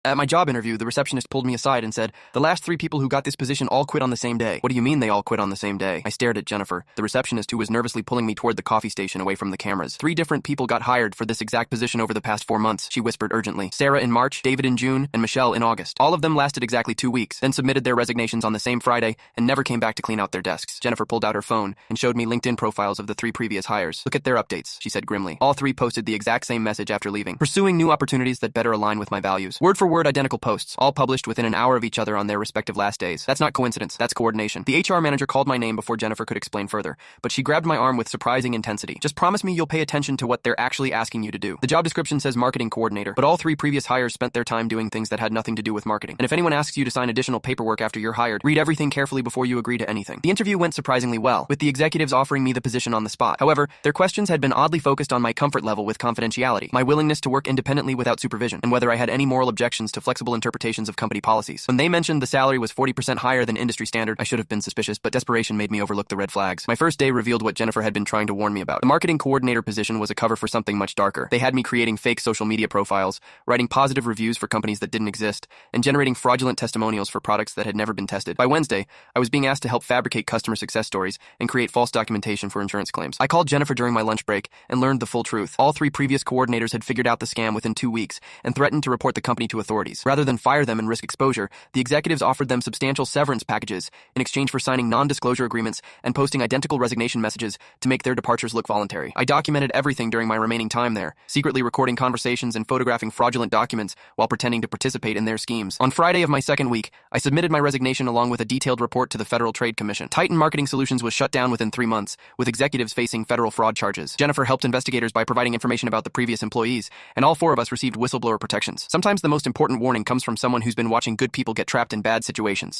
At my job interview, the receptionist pulled me aside and said, "The last 3 people who got this position all quit on the same day." "What do you mean they all quit on the same day?" I stared at Jennifer, the receptionist who was nervously pulling me toward the coffee station away from the cameras. "3 different people got hired for this exact position over the past 4 months," she whispered urgently. "Sarah in March, David in June, and Michelle in August. All of them lasted exactly 2 weeks, then submitted their resignations on the same Friday and never came back to clean out their desks." Jennifer pulled out her phone and showed me LinkedIn profiles of the 3 previous hires. "Look at their updates," she said grimly. All 3 posted the exact same message after leaving. "Pursuing new opportunities that better align with my values." Word for word identical posts, all published within an hour of each other on their respective last days. That's not coincidence, that's coordination. The HR manager called my name before Jennifer could explain further, but she grabbed my arm with surprising intensity. "Just promise me you'll pay attention to what they're actually asking you to do." The job description says marketing coordinator, but all 3 previous hires spent their time doing things that had nothing to do with marketing. And if anyone asks you to sign additional paperwork after you're hired, read everything carefully before you agree to anything. The interview went surprisingly well, with the executives offering me the position on the spot. However, their questions had been oddly focused on my comfort level with confidentiality, my willingness to work independently without supervision, and whether I had any moral objections to flexible interpretations of company policies. When they mentioned the salary was 40% higher than industry standard, I should have been suspicious, but desperation made me overlook the red flags. My first day revealed what Jennifer had been trying to warn me about. The marketing coordinator position was a cover for something much darker. They had me creating fake social media profiles, writing positive reviews for companies that didn't exist, and generating fraudulent testimonials for products that had never been tested. By Wednesday, I was being asked to help fabricate customer success stories and create false documentation for insurance claims. I called Jennifer during my lunch break and learned the full truth. All 3 previous coordinators had figured out the scam within 2 weeks and threatened to report the company to authorities. Rather than fire them and risk exposure, the executives offered them substantial severance packages in exchange for signing non-disclosure agreements and posting identical resignation messages to make their departures look voluntary. I documented everything during my remaining time there, secretly recording conversations and photographing fraudulent documents while pretending to participate in their schemes. On Friday of my second week, I submitted my resignation along with a detailed report to the Federal Trade Commission. Titan Marketing Solutions was shut down within 3 months, with executives facing federal fraud charges. Jennifer helped investigators by providing information about the previous employees, and all 4 of us received whistleblower protections. Sometimes the most important warning comes from someone who's been watching good people get trapped in bad situations.